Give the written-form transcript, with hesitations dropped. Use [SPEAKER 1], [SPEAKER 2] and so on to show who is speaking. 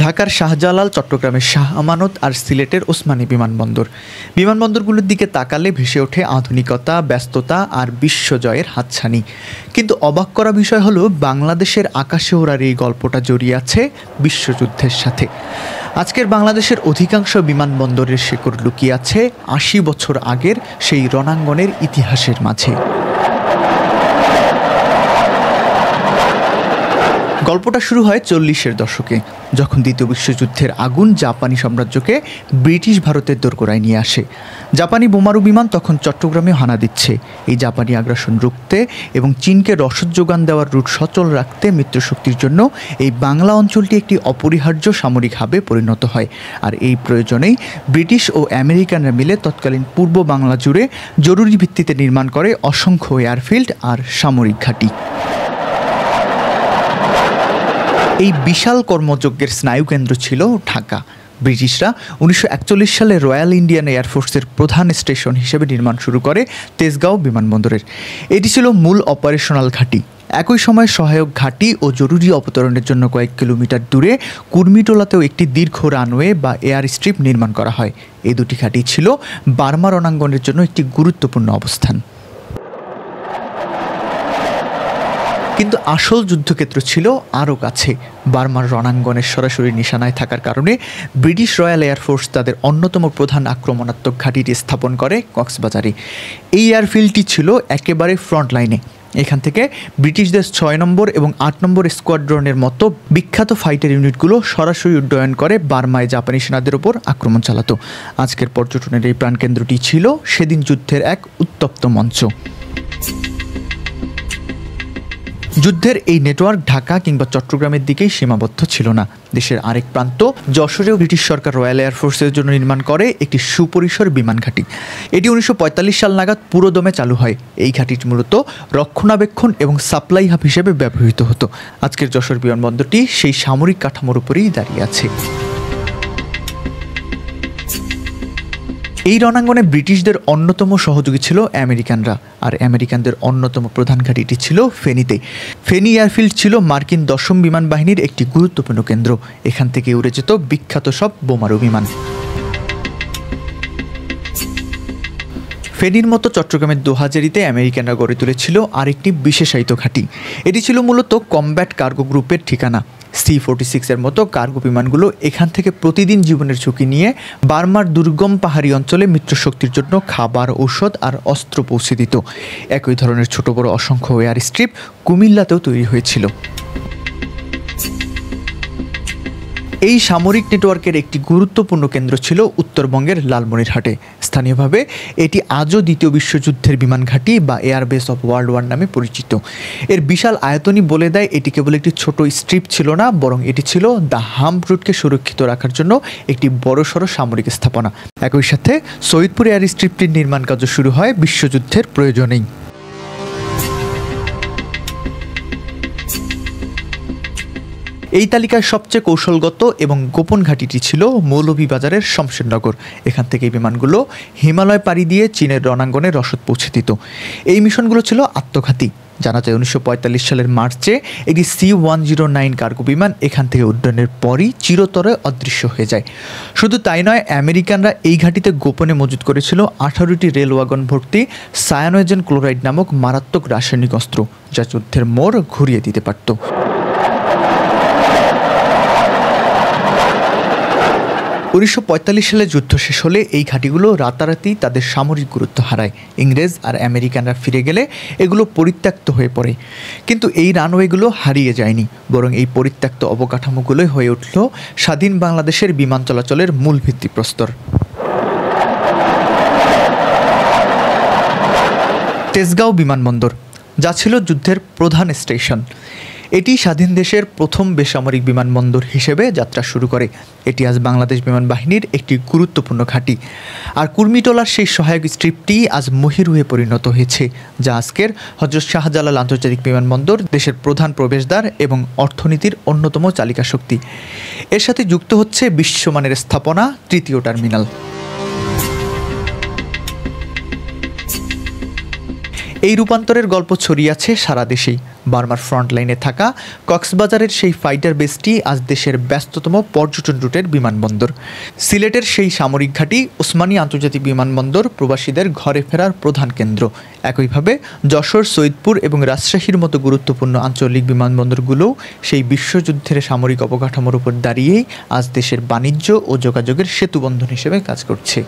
[SPEAKER 1] ঢাকার শাহজালাল, চট্টগ্রামের শাহ আমানত আর সিলেটের ওসমানী বিমানবন্দর। বিমানবন্দরগুলোর দিকে তাকালে ভেসে ওঠে আধুনিকতা, ব্যস্ততা আর বিশ্বজয়ের হাতছানি। কিন্তু অবাক করা বিষয় হলো বাংলাদেশের আকাশে ওড়ার এই গল্পটা জড়িয়ে আছে বিশ্বযুদ্ধের সাথে। আজকের বাংলাদেশের অধিকাংশ বিমানবন্দরের শেকড় লুকিয়ে আছে ৮০ বছর আগের সেই রণাঙ্গনের ইতিহাসের মাঝে। গল্পটা শুরু হয় ৪০-এর দশকে, যখন দ্বিতীয় বিশ্বযুদ্ধের আগুন জাপানি সাম্রাজ্যকে ব্রিটিশ ভারতের দোরগোড়ায় নিয়ে আসে। জাপানি বোমারু বিমান তখন চট্টগ্রামে হানা দিচ্ছে। এই জাপানি আগ্রাসন রুখতে এবং চীনকে রসদ যোগান দেওয়ার রুট সচল রাখতে মিত্রশক্তির জন্য এই বাংলা অঞ্চলটি একটি অপরিহার্য সামরিক হাবে পরিণত হয়। আর এই প্রয়োজনেই ব্রিটিশ ও আমেরিকানরা মিলে তৎকালীন পূর্ব বাংলা জুড়ে জরুরি ভিত্তিতে নির্মাণ করে অসংখ্য এয়ারফিল্ড আর সামরিক ঘাঁটি। এই বিশাল কর্মযজ্ঞের স্নায়ুকেন্দ্র ছিল ঢাকা। ব্রিটিশরা ১৯৪১ সালে রয়্যাল ইন্ডিয়ান এয়ারফোর্সের প্রধান স্টেশন হিসেবে নির্মাণ শুরু করে তেজগাঁও বিমানবন্দরের। এটি ছিল মূল অপারেশনাল ঘাঁটি। একই সময় সহায়ক ঘাঁটি ও জরুরি অবতরণের জন্য কয়েক কিলোমিটার দূরে কুর্মিটোলাতেও একটি দীর্ঘ রানওয়ে বা এয়ার স্ট্রিপ নির্মাণ করা হয়। এই দুটি ঘাঁটি ছিল বার্মা রণাঙ্গনের জন্য একটি গুরুত্বপূর্ণ অবস্থান। কিন্তু আসল যুদ্ধক্ষেত্র ছিল আরও কাছে। বার্মার রণাঙ্গনের সরাসরি নিশানায় থাকার কারণে ব্রিটিশ রয়্যাল এয়ারফোর্স তাদের অন্যতম প্রধান আক্রমণাত্মক ঘাঁটিটি স্থাপন করে কক্সবাজারে। এই এয়ারফিল্ডটি ছিল একেবারে ফ্রন্ট লাইনে। এখান থেকে ব্রিটিশদের ৬ নম্বর এবং ৮ নম্বর স্কোয়াড্রনের মতো বিখ্যাত ফাইটার ইউনিটগুলো সরাসরি উড্ডয়ন করে বার্মায় জাপানি সেনাদের ওপর আক্রমণ চালাতো। আজকের পর্যটনের এই প্রাণকেন্দ্রটি ছিল সেদিন যুদ্ধের এক উত্তপ্ত মঞ্চ। যুদ্ধের এই নেটওয়ার্ক ঢাকা কিংবা চট্টগ্রামের দিকেই সীমাবদ্ধ ছিল না। দেশের আরেক প্রান্ত যশোরেও ব্রিটিশ সরকার রয়্যাল এয়ারফোর্সের জন্য নির্মাণ করে একটি সুপরিসর বিমান ঘাঁটি। এটি ১৯৪৫ সাল নাগাদ পুরোদমে চালু হয়। এই ঘাঁটিটি মূলত রক্ষণাবেক্ষণ এবং সাপ্লাই হাব হিসেবে ব্যবহৃত হতো। আজকের যশোর বিমানবন্দরটি সেই সামরিক কাঠামোর উপরেই দাঁড়িয়ে আছে। এই রণাঙ্গনে ব্রিটিশদের অন্যতম সহযোগী ছিল আমেরিকানরা, আর আমেরিকানদের অন্যতম প্রধান ঘাঁটিটি ছিল ফেনীতে। ফেনী এয়ারফিল্ড ছিল মার্কিন ১০ম বিমান বাহিনীর একটি গুরুত্বপূর্ণ কেন্দ্র। এখান থেকে উড়ে যেত বিখ্যাত সব বোমারু বিমান। ফেনীর মতো চট্টগ্রামের দোহাজারিতে আমেরিকানরা গড়ে তুলেছিল আরেকটি বিশেষায়িত ঘাঁটি। এটি ছিল মূলত কমব্যাট কার্গো গ্রুপের ঠিকানা। C-46 এর মতো কার্গো বিমানগুলো এখান থেকে প্রতিদিন জীবনের ঝুঁকি নিয়ে বার্মার দুর্গম পাহাড়ি অঞ্চলে মিত্রশক্তির জন্য খাবার, ঔষধ আর অস্ত্র পৌঁছে দিত। একই ধরনের ছোট বড় অসংখ্য এয়ার স্ট্রিপ কুমিল্লাতেও তৈরি হয়েছিল। এই সামরিক নেটওয়ার্কের একটি গুরুত্বপূর্ণ কেন্দ্র ছিল উত্তরবঙ্গের লালমনিরহাটে। স্থানীয়ভাবে এটি আজও দ্বিতীয় বিশ্বযুদ্ধের বিমান ঘাঁটি বা এয়ারবেস অফ ওয়ার্ল্ড ওয়ার নামে পরিচিত। এর বিশাল আয়তনই বলে দেয় এটি কেবল একটি ছোট স্ট্রিপ ছিল না, বরং এটি ছিল দ্য হাম্প রুটকে সুরক্ষিত রাখার জন্য একটি বড়সড় সামরিক স্থাপনা। একই সাথে সৈয়দপুর এয়ার স্ট্রিপটির নির্মাণ কাজও শুরু হয় বিশ্বযুদ্ধের প্রয়োজনেই। এই তালিকায় সবচেয়ে কৌশলগত এবং গোপন ঘাঁটিটি ছিল মৌলভীবাজারের শমশেরনগর। এখান থেকে বিমানগুলো হিমালয় পাড়ি দিয়ে চীনের রণাঙ্গনে রসদ পৌঁছে দিত। এই মিশনগুলো ছিল আত্মঘাতী। জানা যায় ১৯৪৫ সালের মার্চে একটি C-109 কার্গো বিমান এখান থেকে উড্ডয়নের পরই চিরতরে অদৃশ্য হয়ে যায়। শুধু তাই নয়, আমেরিকানরা এই ঘাঁটিতে গোপনে মজুত করেছিল ১৮টি রেল ওয়াগন ভর্তি সায়ানোজেন ক্লোরাইড নামক মারাত্মক রাসায়নিক অস্ত্র, যা যুদ্ধের মোড় ঘুরিয়ে দিতে পারত। ১৯৪৫ সালে যুদ্ধ শেষ হলে এই ঘাঁটিগুলো রাতারাতি তাদের সামরিক গুরুত্ব হারায়। ইংরেজ আর আমেরিকানরা ফিরে গেলে এগুলো পরিত্যক্ত হয়ে পড়ে। কিন্তু এই রানওয়েগুলো হারিয়ে যায়নি, বরং এই পরিত্যক্ত অবকাঠামোগুলোই হয়ে উঠল স্বাধীন বাংলাদেশের বিমান চলাচলের মূল ভিত্তিপ্রস্তর। তেজগাঁও বিমানবন্দর, যা ছিল যুদ্ধের প্রধান স্টেশন। এটি স্বাধীন দেশের প্রথম বেসামরিক বিমানবন্দর হিসেবে যাত্রা শুরু করে। এটি আজ বাংলাদেশ বিমান বাহিনীর একটি গুরুত্বপূর্ণ ঘাঁটি। আর কুর্মিটোলার সেই সহায়ক স্ট্রিপটি আজ মহিরুহে পরিণত হয়েছে, যা আজকের হযরত শাহজালাল আন্তর্জাতিক বিমানবন্দর দেশের প্রধান প্রবেশদ্বার এবং অর্থনীতির অন্যতম চালিকা শক্তি। এর সাথে যুক্ত হচ্ছে বিশ্বমানের স্থাপনা তৃতীয় টার্মিনাল। এই রূপান্তরের গল্প ছড়িয়ে আছে সারা দেশেই। বার্মার ফ্রন্টলাইনে থাকা কক্সবাজারের সেই ফাইটার বেসটি আজ দেশের ব্যস্ততম পর্যটন রুটের বিমানবন্দর। সিলেটের সেই সামরিক ঘাঁটি ওসমানী আন্তর্জাতিক বিমানবন্দর প্রবাসীদের ঘরে ফেরার প্রধান কেন্দ্র। একইভাবে যশোর, সৈয়দপুর এবং রাজশাহীর মতো গুরুত্বপূর্ণ আঞ্চলিক বিমানবন্দরগুলোও সেই বিশ্বযুদ্ধের সামরিক অবকাঠামোর উপর দাঁড়িয়েই আজ দেশের বাণিজ্য ও যোগাযোগের সেতুবন্ধন হিসেবে কাজ করছে।